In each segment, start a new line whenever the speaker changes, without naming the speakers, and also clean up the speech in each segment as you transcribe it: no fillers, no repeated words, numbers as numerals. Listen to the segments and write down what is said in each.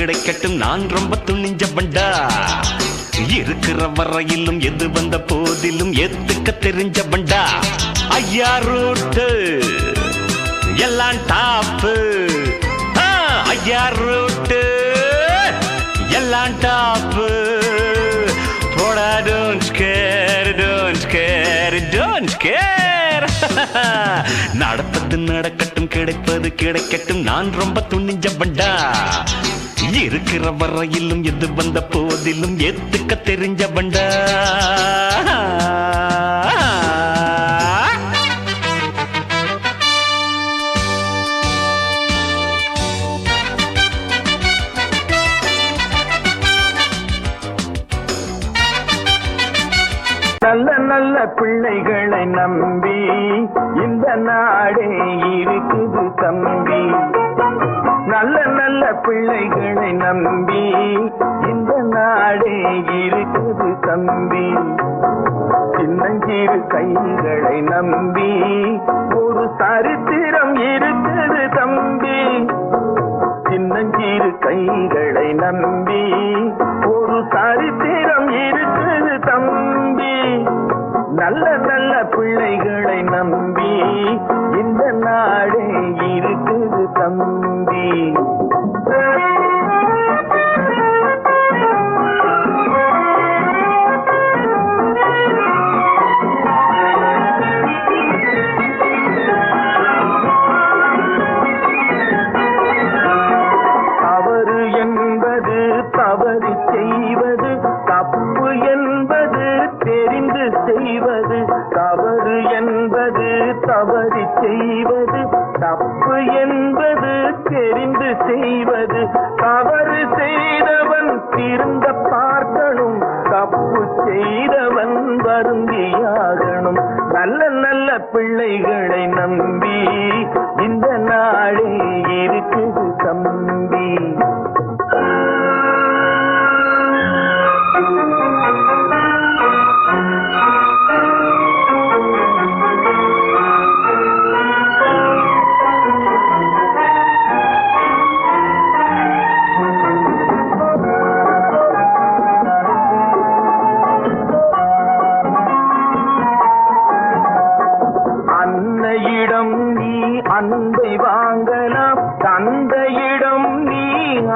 கிடைக்கட்டும் நான் ரொம்ப துணிஞ்ச பண்டா இருக்கிற வரையிலும் எது வந்த போதிலும் எத்துக்க தெரிஞ்ச பண்டா ஐயா ரூட்டு எல்லாம் டாப்பு ஐயா ரூட்டு எல்லாம் டாப்பு போடா don't care don't care don't care நடப்பது நடக்கட்டும் கிடைப்பது கிடைக்கட்டும் நான் ரொம்ப துணிஞ்ச பண்டா இருக்கிற வரையிலும் எது வந்த போதிலும் எத்துக்க தெரிஞ்ச பண்டா
நல்ல நல்ல பிள்ளைகளை நம்பி இந்த நாடே இருக்குது தம்பி நல்ல நல்ல பிள்ளைகளை நம்பி இந்த நாடே இருக்குது தம்பி சின்னஞ்சிறு கைகளை நம்பி ஒரு சரித்திரம் இருக்குது தம்பி சின்னஞ்சிறு கைகளை நம்பி ஒரு சரித்திரம் இருக்குது தம்பி நல்ல நல்ல பிள்ளைகளை நம்பி இந்த நாடே இருக்குது தம்பி தவறு என்பது தவறு செய்வது தப்பு என்பது தெரிந்து செய்வது தவறு என்பது தவறு செய்வது தப்பு என்பது தெரிந்து செய்வது தவறு செய்தவன் திருந்த பார்க்கணும் தப்பு செய்தவன் வருந்தியாகணும் நல்ல நல்ல பிள்ளைகளை நம்பி இந்த நாடே இருக்குது தம்பி அன்னையிடம் நீ அன்பை வாங்கலாம் தந்தையிடம் நீ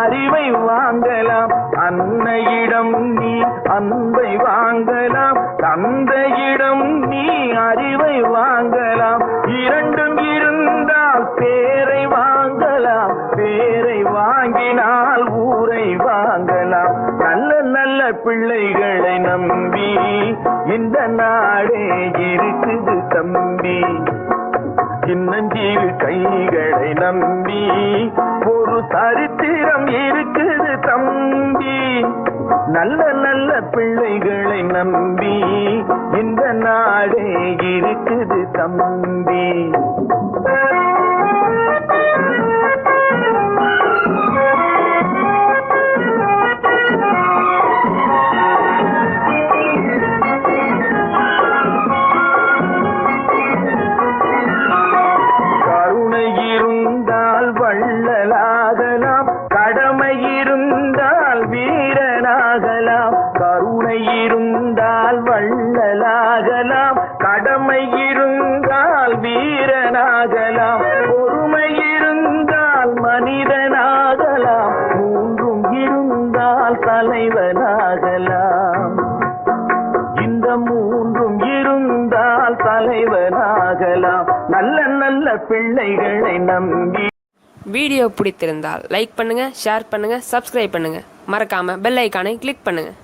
அறிவை வாங்கலாம் அன்னையிடம் நீ அன்பை வாங்கலாம் தந்தையிடம் நீ அறிவை வாங்கலாம் இரண்டும் இருந்தால் பேரை வாங்கலாம் பேரை வாங்கினால் ஊரை வாங்கலாம் நல்ல நல்ல பிள்ளைகளை நம்பி இந்த நாடே இருக்குது தம்பி சின்னஞ்சிறு கைகளை நம்பி ஒரு சரித்திரம் இருக்குது தம்பி நல்ல நல்ல பிள்ளைகளை நம்பி இந்த நாடே இருக்குது தம்பி வள்ளலாகலாம் கடமை இருந்தால் வீரனாகலாம் கருணை இருந்தால் வள்ளலாகலாம் கடமை இருந்தால் வீரனாகலாம் பொறுமை இருந்தால் மனிதனாகலாம் மூன்றும் இருந்தால் தலைவனாகலாம் இந்த மூன்றும் இருந்தால் தலைவனாகலாம் நல்ல நல்ல பிள்ளைகளை நம்பி
வீடியோ பிடித்திருந்தால் லைக் பண்ணுங்கள், ஷேர் பண்ணுங்கள், சப்ஸ்கிரைப் பண்ணுங்கள். மறக்காமல் பெல் ஐக்கானை கிளிக் பண்ணுங்கள்.